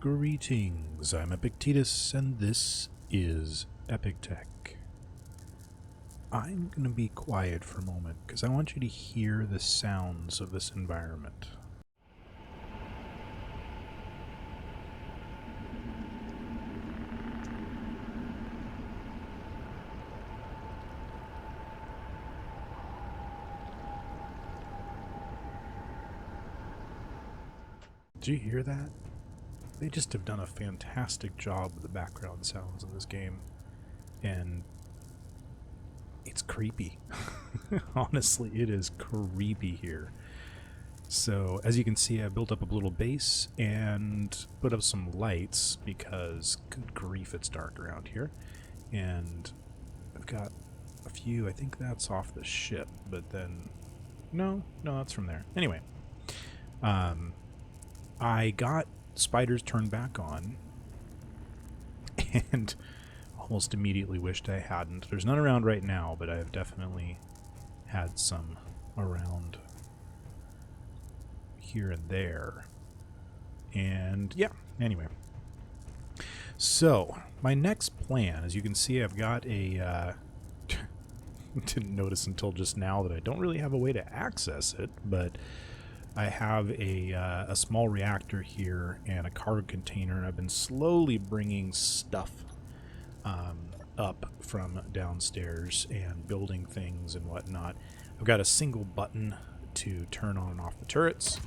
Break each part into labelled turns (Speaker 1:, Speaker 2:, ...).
Speaker 1: Greetings, I'm Epictetus, and this is Epic Tech. I'm going to be quiet for a moment, because I want you to hear the sounds of this environment. Did you hear that? They just have done a fantastic job with the background sounds of this game, and it's creepy. Honestly, it is creepy here. So, as you can see, I built up a little base and put up some lights because, good grief, it's dark around here. And I've got a few, I think that's off the ship, but then, no, that's from there. Anyway, I got spiders turned back on, and almost immediately wished I hadn't. There's none around right now, but I've definitely had some around here and there. And yeah, anyway. So, my next plan, as you can see, I've got a... didn't notice until just now that I don't really have a way to access it, but I have a small reactor here and a cargo container. I've been slowly bringing stuff up from downstairs and building things and whatnot. I've got a single button to turn on and off the turrets,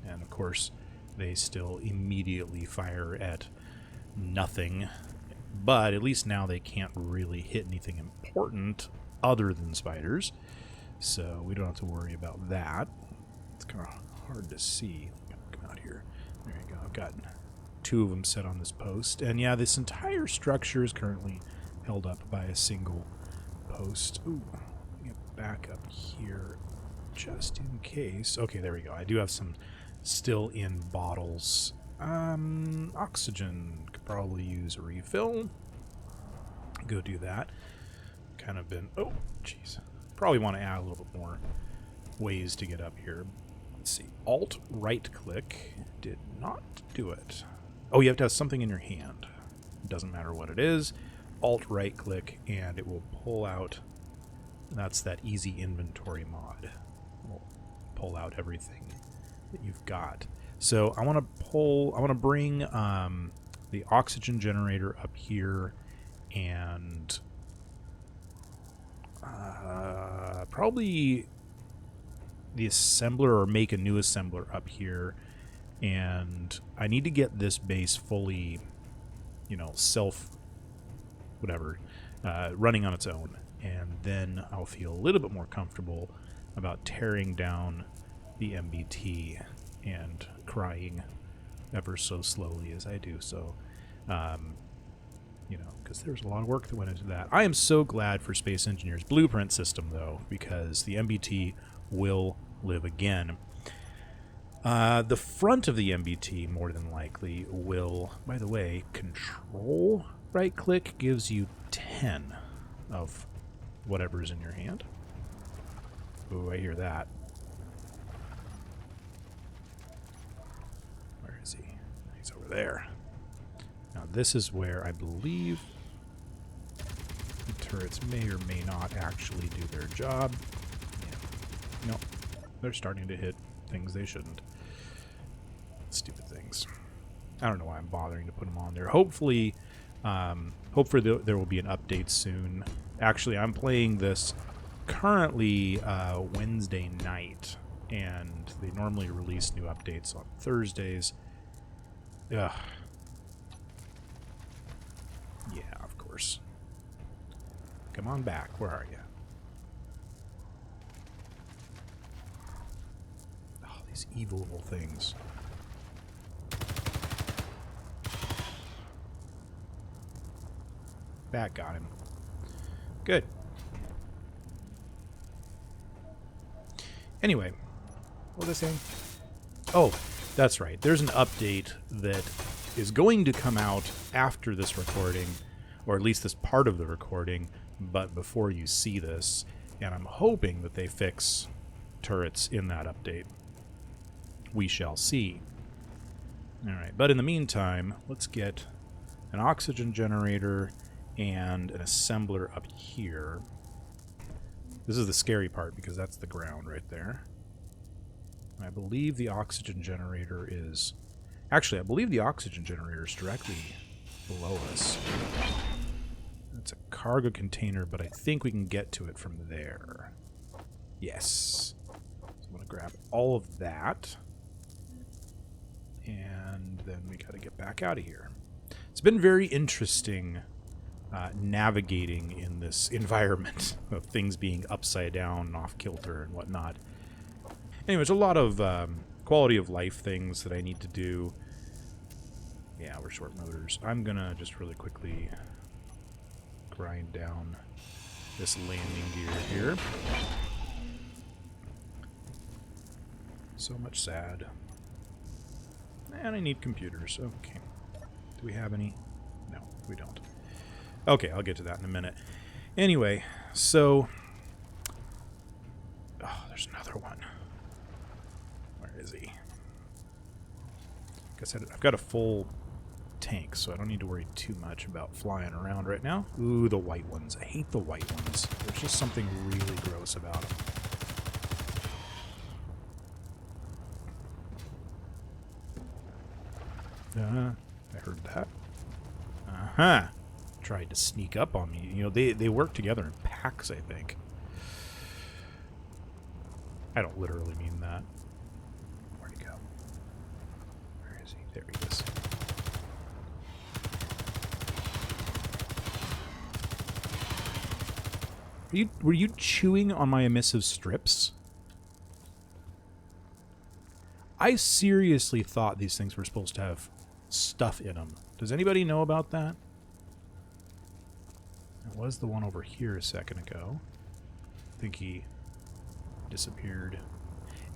Speaker 1: and of course they still immediately fire at nothing, but at least now they can't really hit anything important other than spiders, so we don't have to worry about that. It's kind of hard to see. Come out here. There you go. I've got two of them set on this post. And yeah, this entire structure is currently held up by a single post. Ooh, let me get back up here just in case. Okay, there we go. I do have some still in bottles. Oxygen. Could probably use a refill. Go do that. Kind of been... Oh, jeez. Probably want to add a little bit more ways to get up here. Let's see. Alt right click did not do it. Oh, you have to have something in your hand. It doesn't matter what it is. Alt right click and it will pull out. That's that easy inventory mod. We'll pull out everything that you've got. So I want to bring the oxygen generator up here, and probably the assembler, or make a new assembler up here. And I need to get this base fully, running on its own. And then I'll feel a little bit more comfortable about tearing down the MBT and crying ever so slowly as I do so. Because there's a lot of work that went into that. I am so glad for Space Engineer's blueprint system, though, because the MBT will live again. The front of the MBT, more than likely, will... By the way, control right-click gives you 10 of whatever's in your hand. Ooh, I hear that. Where is he? He's over there. Now, this is where I believe the turrets may or may not actually do their job. Yeah. Nope. They're starting to hit things they shouldn't. Stupid things. I don't know why I'm bothering to put them on there. Hopefully there will be an update soon. Actually, I'm playing this currently Wednesday night, and they normally release new updates on Thursdays. Ugh. Yeah, of course. Come on back. Where are you? Oh, these evil little things. That got him. Good. Anyway, what was I saying? Oh, that's right. There's an update that is going to come out after this recording, or at least this part of the recording, but before you see this, and I'm hoping that they fix turrets in that update. We shall see. Alright, but in the meantime, let's get an oxygen generator and an assembler up here. This is the scary part because that's the ground right there. I believe the oxygen generator is... Actually, I believe the oxygen generator is directly below us. It's a cargo container, but I think we can get to it from there. Yes. So I'm going to grab all of that. And then we got to get back out of here. It's been very interesting navigating in this environment of things being upside down and off kilter and whatnot. Anyways, a lot of quality of life things that I need to do. Yeah, we're short motors. I'm gonna just really quickly grind down this landing gear here. So much sad. And I need computers. Okay. Do we have any? No, we don't. Okay, I'll get to that in a minute. Anyway, so... Oh, there's another one. Where is he? Like I said, I've got a full tank, so I don't need to worry too much about flying around right now. Ooh, the white ones. I hate the white ones. There's just something really gross about them. I heard that. Uh-huh. Tried to sneak up on me. You know, they work together in packs, I think. I don't literally mean that. Where'd he go? Where is he? There he is. Were you chewing on my emissive strips? I seriously thought these things were supposed to have stuff in them. Does anybody know about that? There was the one over here a second ago. I think he disappeared.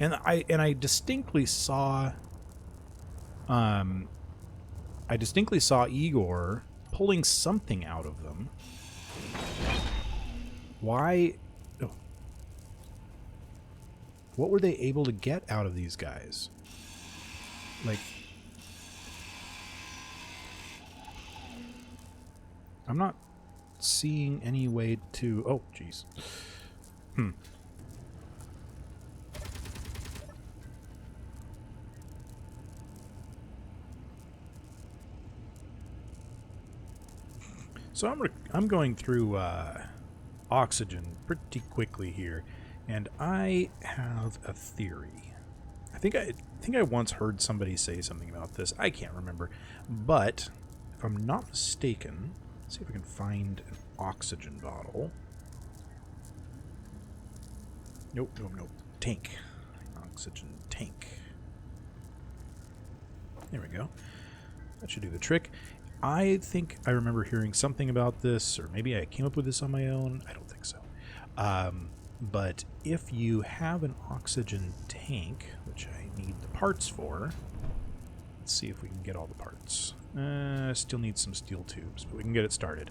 Speaker 1: And I distinctly saw Igor pulling something out of them. Why? Oh. What were they able to get out of these guys? Like, I'm not seeing any way to... Oh, jeez. So I'm going through oxygen pretty quickly here, and I have a theory. I think I once heard somebody say something about this. I can't remember, but if I'm not mistaken, let's see if we can find an oxygen bottle. Nope. Tank. Oxygen tank. There we go. That should do the trick. I think I remember hearing something about this, or maybe I came up with this on my own. I don't think so. But if you have an oxygen tank, which I need the parts for, let's see if we can get all the parts. Still need some steel tubes, but we can get it started.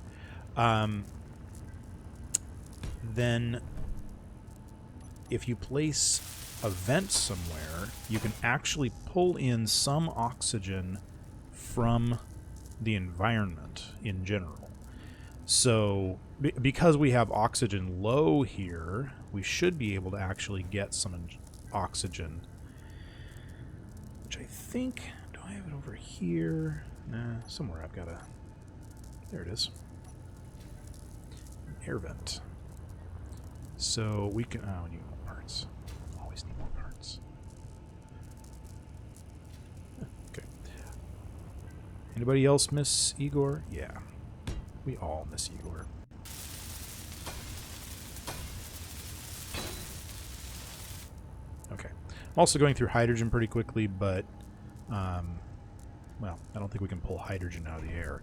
Speaker 1: Then if you place a vent somewhere, you can actually pull in some oxygen from the environment in general. So because we have oxygen low here, we should be able to actually get some oxygen, which I think, do I have it over here? Nah, somewhere I've got a, there it is, an air vent. So we can, oh, we need more parts. Always need more parts. Okay. Anybody else miss Igor? Yeah. We all miss Igor. Okay. I'm also going through hydrogen pretty quickly, but, well, I don't think we can pull hydrogen out of the air.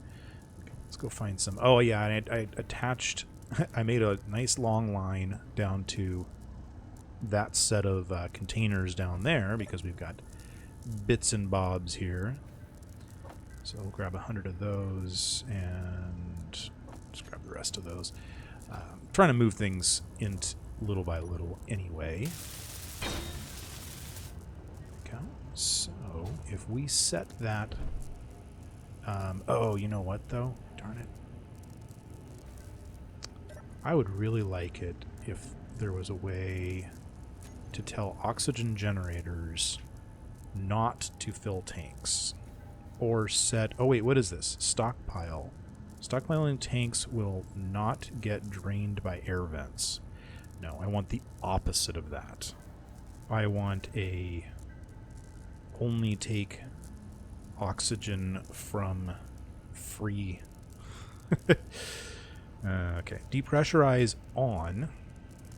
Speaker 1: Okay, let's go find some. Oh, yeah, and I attached, I made a nice long line down to that set of containers down there because we've got bits and bobs here. So we'll grab 100 of those and just grab the rest of those. Trying to move things in little by little anyway. There we go. So if we set that... oh, you know what, though? Darn it. I would really like it if there was a way to tell oxygen generators not to fill tanks. Or set... Oh, wait, what is this? Stockpile. Stockpiling tanks will not get drained by air vents. No, I want the opposite of that. I want a... only take oxygen from free... okay. Depressurize on,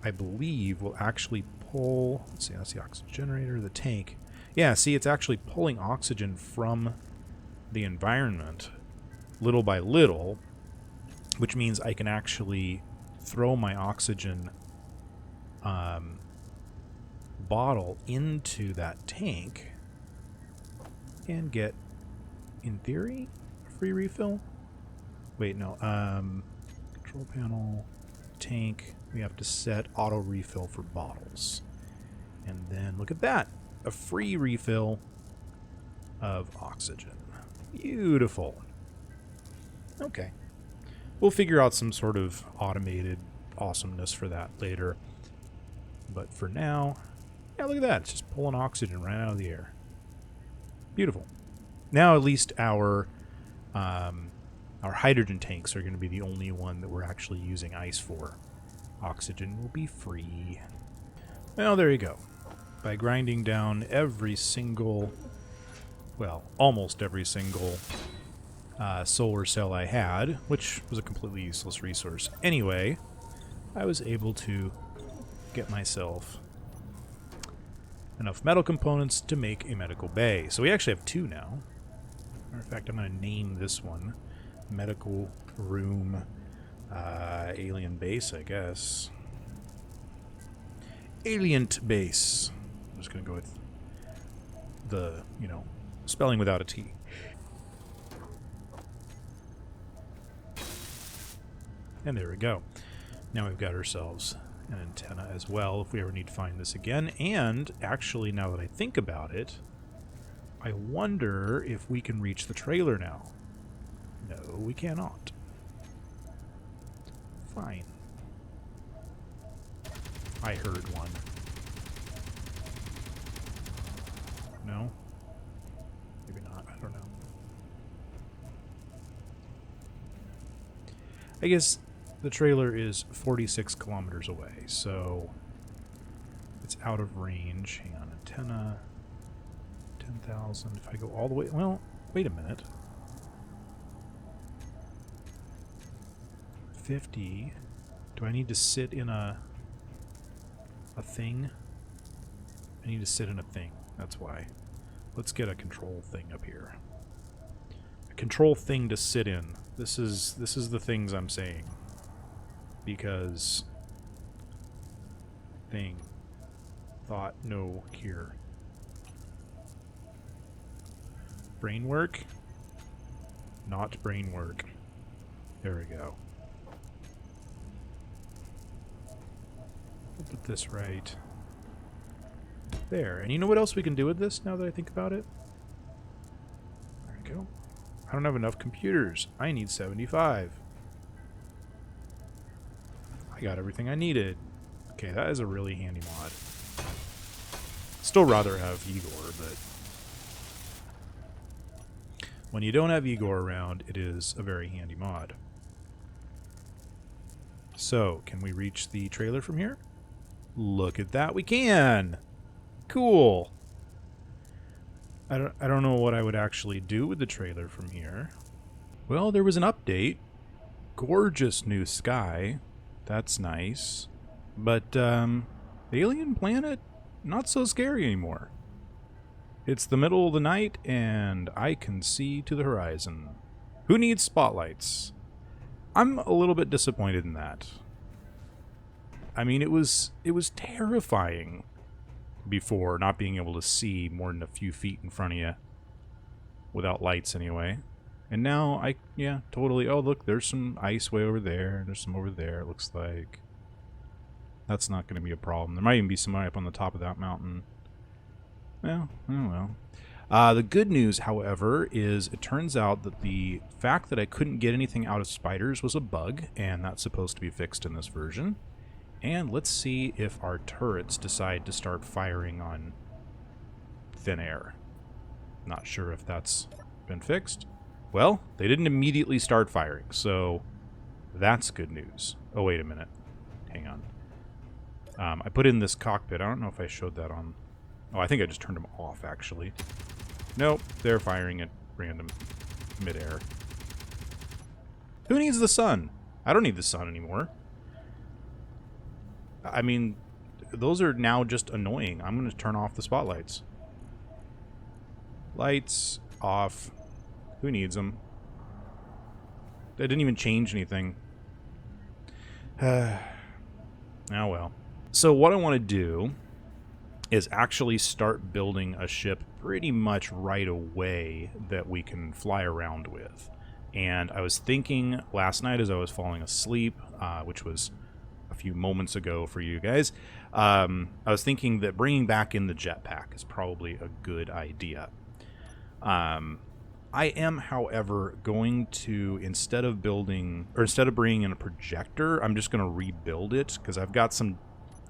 Speaker 1: I believe, will actually pull... Let's see, that's the oxygen generator, the tank. Yeah, see, it's actually pulling oxygen from the environment little by little, which means I can actually throw my oxygen bottle into that tank and get, in theory, a free refill. Wait, no. Control panel, tank. We have to set auto refill for bottles. And then look at that. A free refill of oxygen. Beautiful. Okay. We'll figure out some sort of automated awesomeness for that later. But for now, yeah, look at that. It's just pulling oxygen right out of the air. Beautiful. Now at least our hydrogen tanks are going to be the only one that we're actually using ice for. Oxygen will be free. Well, there you go. By grinding down every single, well, almost every single solar cell I had, which was a completely useless resource anyway, I was able to get myself enough metal components to make a medical bay. So we actually have two now. Matter of fact, I'm going to name this one Medical Room Alien Base, I guess. Alien Base. I'm just going to go with the, spelling without a T. And there we go. Now we've got ourselves an antenna as well if we ever need to find this again. And actually, now that I think about it, I wonder if we can reach the trailer now. No, we cannot. Fine. I heard one. No? Maybe not. I don't know. I guess the trailer is 46 kilometers away, so it's out of range. Hang on, antenna, 10,000. If I go all the way, well, wait a minute. 50. Do I need to sit in a thing? I need to sit in a thing. That's why. Let's get a control thing up here. A control thing to sit in. This is the things I'm saying. Because thing, thought, no, here. Brain work? Not brain work. There we go. We'll put this right there. And you know what else we can do with this now that I think about it? There we go. I don't have enough computers. I need 75. I got everything I needed. Okay, that is a really handy mod. Still rather have Igor, but when you don't have Igor around, it is a very handy mod. So, can we reach the trailer from here? Look at that, we can! Cool! I don't know what I would actually do with the trailer from here. Well, there was an update. Gorgeous new sky. That's nice. But, alien planet? Not so scary anymore. It's the middle of the night, and I can see to the horizon. Who needs spotlights? I'm a little bit disappointed in that. I mean, it was terrifying before, not being able to see more than a few feet in front of you. Without lights, anyway. And now, yeah, totally. Oh, look, there's some ice way over there. There's some over there, it looks like. That's not going to be a problem. There might even be some up on the top of that mountain. Well, oh well. The good news, however, is it turns out that the fact that I couldn't get anything out of spiders was a bug, and that's supposed to be fixed in this version. And let's see if our turrets decide to start firing on thin air. Not sure if that's been fixed. Well, they didn't immediately start firing, so that's good news. Oh, wait a minute. Hang on. I put in this cockpit. I don't know if I showed that on... Oh, I think I just turned them off, actually. Nope, they're firing at random midair. Who needs the sun? I don't need the sun anymore. I mean, those are now just annoying. I'm going to turn off the spotlights. Lights off. Who needs them? They didn't even change anything. Oh well. So what I want to do is actually start building a ship pretty much right away that we can fly around with. And I was thinking last night as I was falling asleep, which was a few moments ago for you guys, I was thinking that bringing back in the jetpack is probably a good idea. I am, however, going to, instead of bringing in a projector, I'm just going to rebuild it because I've got some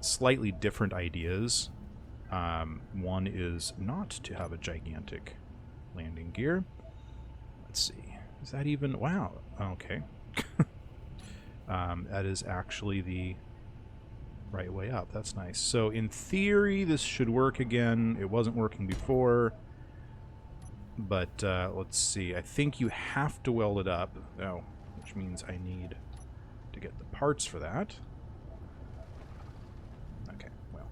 Speaker 1: slightly different ideas. One is not to have a gigantic landing gear. Let's see. Is that even... Wow. Okay. That is actually the right way up. That's nice. So in theory, this should work again. It wasn't working before. But let's see. I think you have to weld it up. Oh, which means I need to get the parts for that. Okay, well.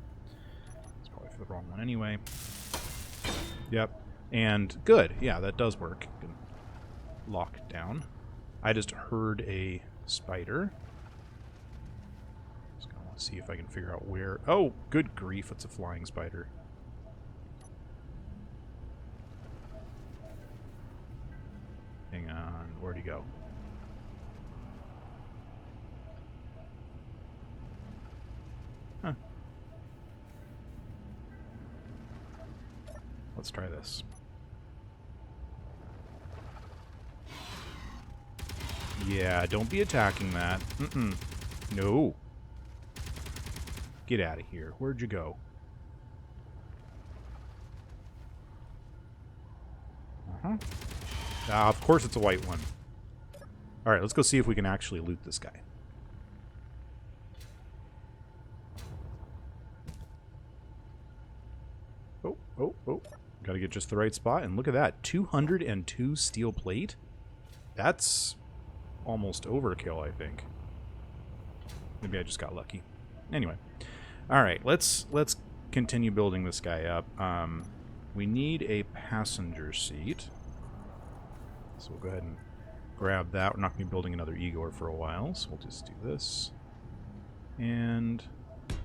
Speaker 1: It's probably for the wrong one anyway. Yep. And good. Yeah, that does work. Lock it down. I just heard a spider. Just gonna want to see if I can figure out where... Oh, good grief, it's a flying spider. Hang on, where'd he go? Huh. Let's try this. Yeah, don't be attacking that. Mm-mm. No. Get out of here. Where'd you go? Uh-huh. Of course it's a white one. Alright, let's go see if we can actually loot this guy. Oh, oh, oh. Gotta get just the right spot. And look at that. 202 steel plate? That's almost overkill, I think. Maybe I just got lucky. Anyway. Alright, let's continue building this guy up. We need a passenger seat. So we'll go ahead and grab that. We're not going to be building another Igor for a while, so we'll just do this. And,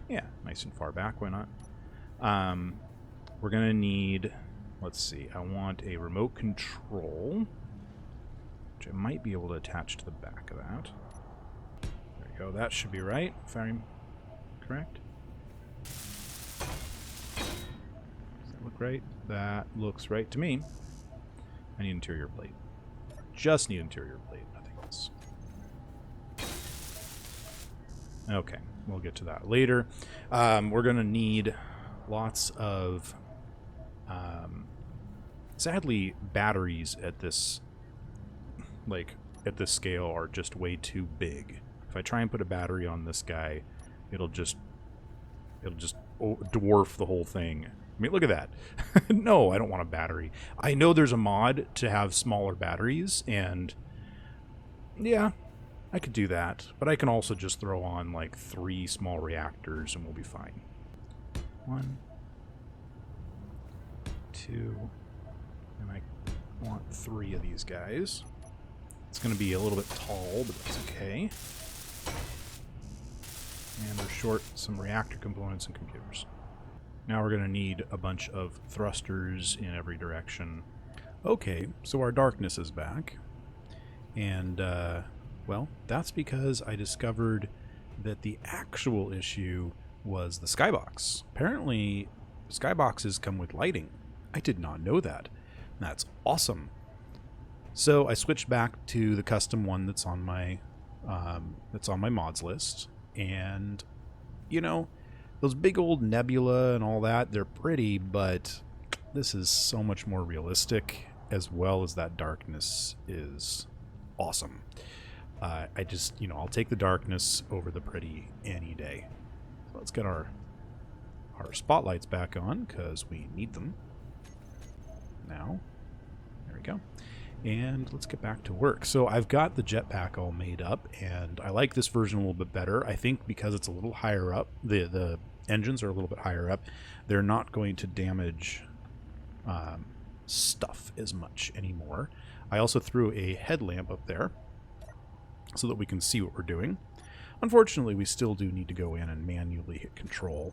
Speaker 1: yeah, nice and far back, why not? We're going to need, let's see, I want a remote control, which I might be able to attach to the back of that. There we go, that should be right, if I'm correct. Does that look right? That looks right to me. I need interior plate. Just need interior plate, nothing else. Okay, we'll get to that later. We're going to need lots of... sadly, batteries at this scale are just way too big. If I try and put a battery on this guy, it'll just dwarf the whole thing. I mean, look at that. No, I don't want a battery. I know there's a mod to have smaller batteries, and yeah, I could do that. But I can also just throw on like 3 small reactors and we'll be fine. 1, 2, and I want 3 of these guys. It's going to be a little bit tall, but that's okay. And we're short some reactor components and computers. Now we're going to need a bunch of thrusters in every direction. Okay, so our darkness is back. And, well, that's because I discovered that the actual issue was the skybox. Apparently, skyboxes come with lighting. I did not know that. That's awesome. So I switched back to the custom one that's on my mods list, and you know, those big old nebula and all that, they're pretty, but this is so much more realistic, as well as that darkness is awesome. I just, I'll take the darkness over the pretty any day. So let's get our spotlights back on, because we need them now. There we go. And let's get back to work. So I've got the jetpack all made up, and I like this version a little bit better. I think because it's a little higher up, the engines are a little bit higher up, they're not going to damage stuff as much anymore. I also threw a headlamp up there so that we can see what we're doing. Unfortunately, we still do need to go in and manually hit control.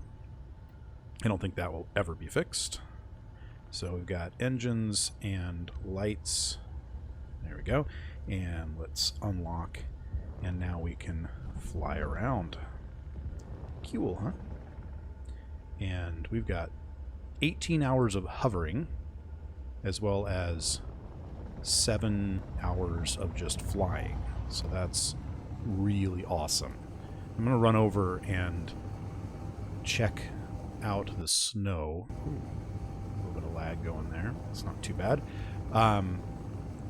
Speaker 1: I don't think that will ever be fixed. So we've got engines and lights. There we go. And let's unlock. And now we can fly around. Cool, huh? And we've got 18 hours of hovering, as well as 7 hours of just flying. So that's really awesome. I'm going to run over and check out the snow. Ooh, a little bit of lag going there. It's not too bad.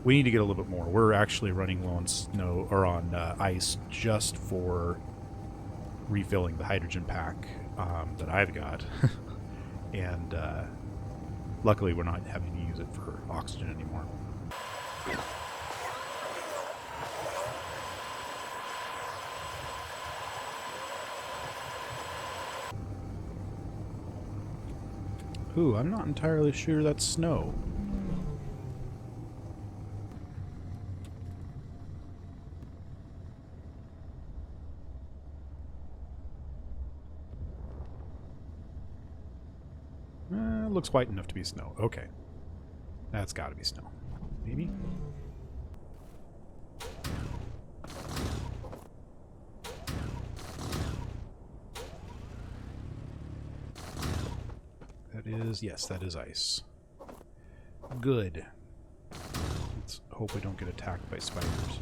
Speaker 1: We need to get a little bit more. We're actually running low on snow, or on ice, just for refilling the hydrogen pack that I've got. And luckily we're not having to use it for oxygen anymore. Ooh, I'm not entirely sure that's snow. Looks white enough to be snow. Okay. That's got to be snow. Maybe? That is... yes, that is ice. Good. Let's hope we don't get attacked by spiders.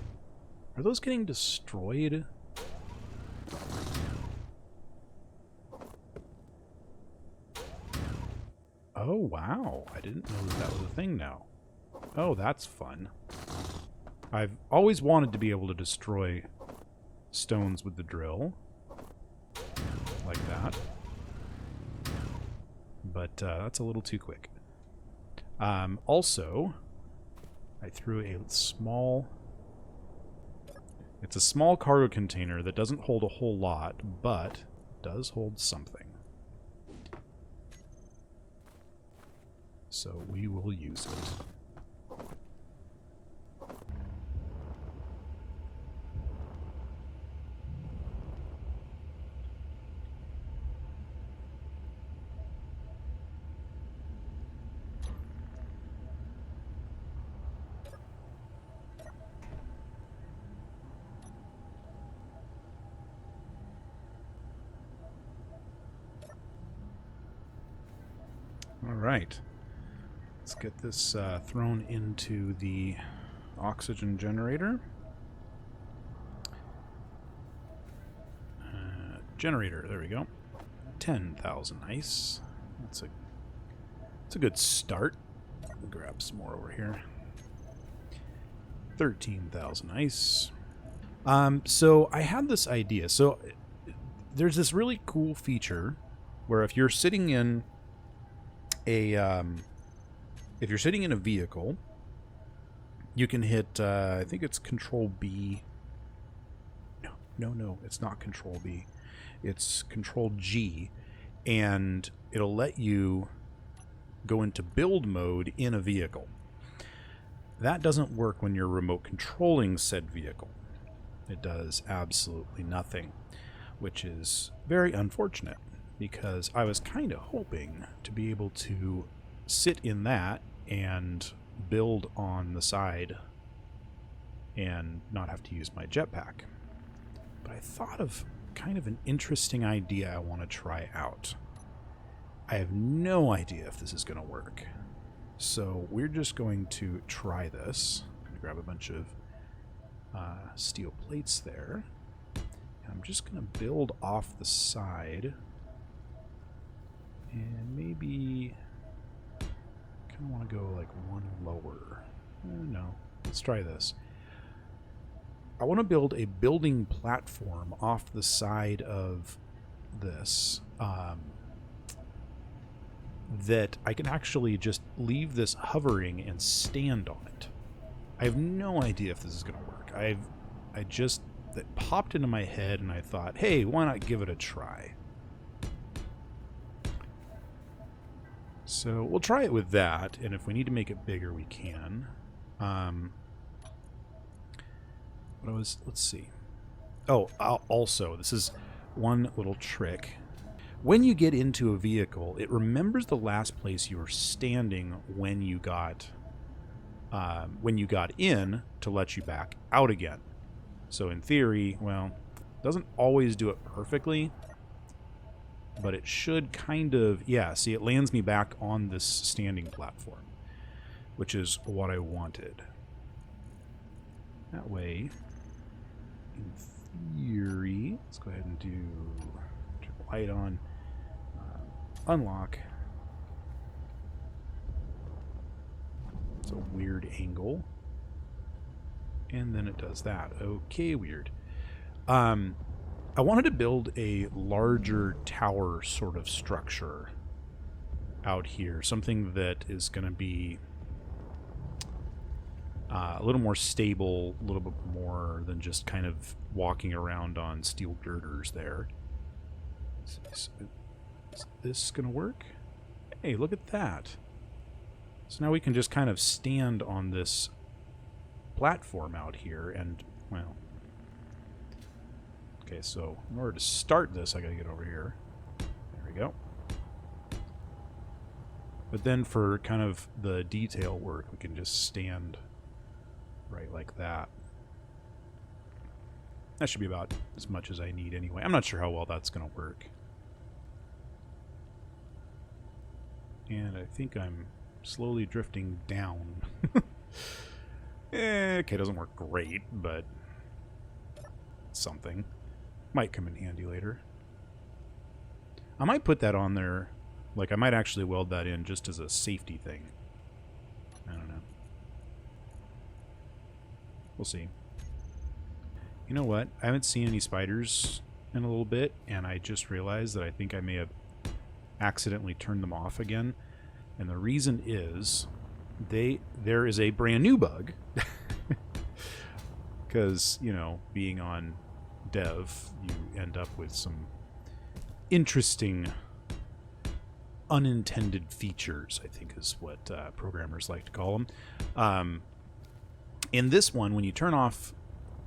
Speaker 1: Are those getting destroyed? Oh, wow. I didn't know that was a thing now. Oh, that's fun. I've always wanted to be able to destroy stones with the drill. Like that. But that's a little too quick. Also, I threw a small... it's a small cargo container that doesn't hold a whole lot, but does hold something. So we will use it. All right. Let's get this thrown into the oxygen generator. Generator, there we go. 10,000 ice. That's a good start. We'll grab some more over here. 13,000 ice. So I had this idea. So there's this really cool feature where if you're sitting in a vehicle, you can hit, I think it's Control B. No, it's not Control B. It's Control G, and it'll let you go into build mode in a vehicle. That doesn't work when you're remote controlling said vehicle. It does absolutely nothing, which is very unfortunate, because I was kind of hoping to be able to sit in that and build on the side and not have to use my jetpack. But I thought of kind of an interesting idea I want to try out. I have no idea if this is going to work. So we're just going to try this. I'm going to grab a bunch of steel plates there. I'm just going to build off the side. And maybe kind of want to go like one lower. No, let's try this. I want to build a building platform off the side of this that I can actually just leave this hovering and stand on it. I have no idea if this is going to work. That popped into my head and I thought, hey, why not give it a try? So we'll try it with that, and if we need to make it bigger, we can. Let's see. Oh, also, this is one little trick. When you get into a vehicle, it remembers the last place you were standing when you got in to let you back out again. So in theory, well, it doesn't always do it perfectly, but it should kind of, yeah, see, it lands me back on this standing platform, which is what I wanted. That way, in theory, let's go ahead and turn the light on, unlock. It's a weird angle. And then it does that. Okay, weird. I wanted to build a larger tower sort of structure out here. Something that is going to be a little more stable, a little bit more than just kind of walking around on steel girders there. Is this going to work? Hey, look at that. So now we can just kind of stand on this platform out here and, well... Okay, so in order to start this, I gotta get over here. There we go. But then for kind of the detail work, we can just stand right like that. That should be about as much as I need anyway. I'm not sure how well that's gonna work. And I think I'm slowly drifting down. Okay, doesn't work great, but something. Might come in handy later. I might put that on there. Like, I might actually weld that in just as a safety thing. I don't know. We'll see. You know what? I haven't seen any spiders in a little bit, and I just realized that I think I may have accidentally turned them off again. And the reason is there is a brand new bug. Because, you know, being on dev, you end up with some interesting unintended features, I think is what programmers like to call them. In this one, when you turn off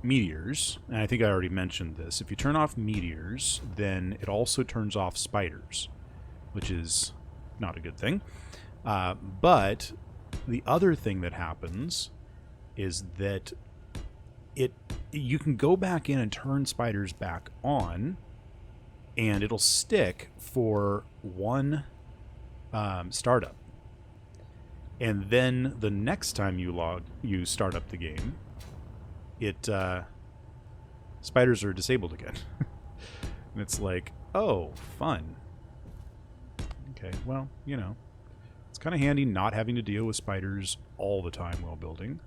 Speaker 1: meteors, and I think I already mentioned this, if you turn off meteors, then it also turns off spiders, which is not a good thing. But the other thing that happens is that you can go back in and turn spiders back on, and it'll stick for one startup. And then the next time you start up the game, spiders are disabled again. And it's like, oh, fun. Okay, well, you know, it's kind of handy not having to deal with spiders all the time while building.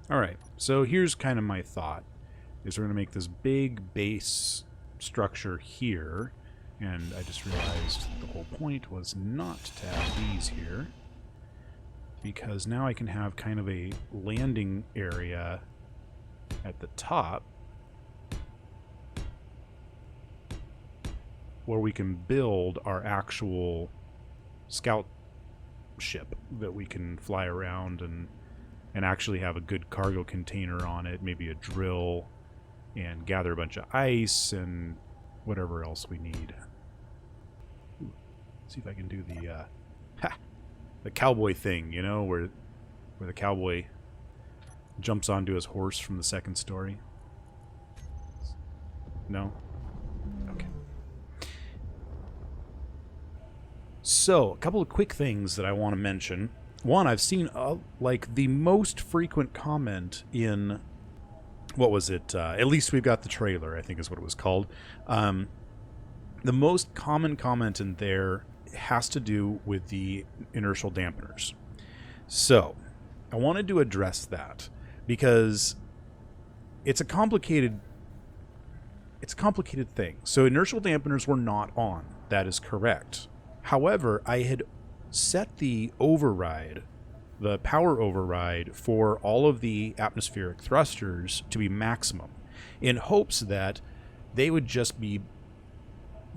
Speaker 1: Alright, so here's kind of my thought, is we're going to make this big base structure here, and I just realized the whole point was not to have these here, because now I can have kind of a landing area at the top where we can build our actual scout ship that we can fly around and actually have a good cargo container on it, maybe a drill, and gather a bunch of ice and whatever else we need. Ooh, see if I can do the cowboy thing, you know, where the cowboy jumps onto his horse from the second story. No? Okay. So, a couple of quick things that I want to mention. One, I've seen like the most frequent comment in, what was it? At least we've got the trailer, I think is what it was called. The most common comment in there has to do with the inertial dampeners. So, I wanted to address that because it's a complicated thing. So, inertial dampeners were not on. That is correct. However, I had set the override, the power override for all of the atmospheric thrusters to be maximum in hopes that they would just be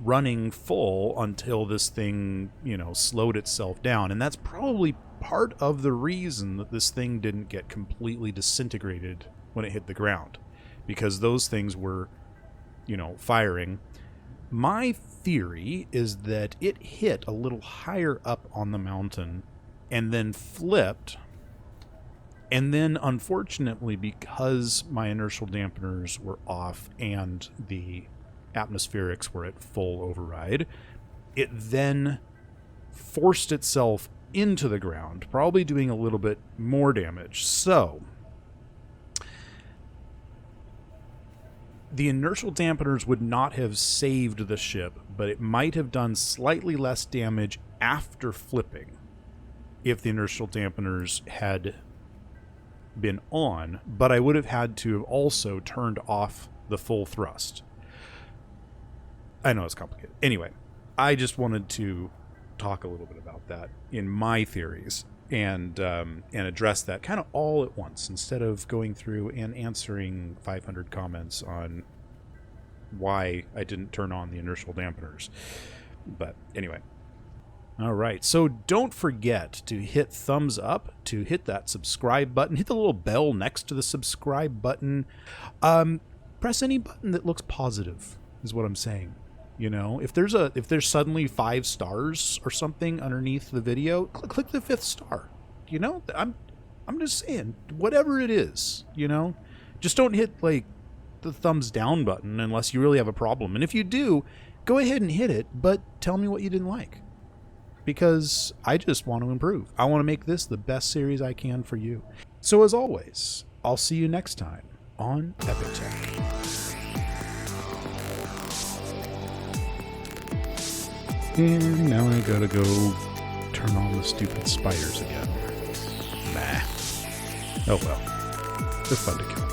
Speaker 1: running full until this thing, slowed itself down. And that's probably part of the reason that this thing didn't get completely disintegrated when it hit the ground, because those things were, firing. My theory is that it hit a little higher up on the mountain and then flipped. And then, unfortunately, because my inertial dampeners were off and the atmospherics were at full override, it then forced itself into the ground, probably doing a little bit more damage. So, the inertial dampeners would not have saved the ship, but it might have done slightly less damage after flipping if the inertial dampeners had been on, but I would have had to have also turned off the full thrust. I know it's complicated. Anyway, I just wanted to talk a little bit about that in my theories and address that kind of all at once instead of going through and answering 500 comments on why I didn't turn on the inertial dampeners. But anyway. All right. So don't forget to hit thumbs up, to hit that subscribe button, hit the little bell next to the subscribe button. Press any button that looks positive is what I'm saying. If there's suddenly 5 stars or something underneath the video, click the 5th star. I'm just saying, whatever it is, just don't hit like the thumbs down button unless you really have a problem. And if you do, go ahead and hit it, but tell me what you didn't like, because I just want to improve. I want to make this the best series I can for you. So as always, I'll see you next time on Epic Tech. And now I gotta go turn on the stupid spiders again. Nah. Oh well. They're fun to kill.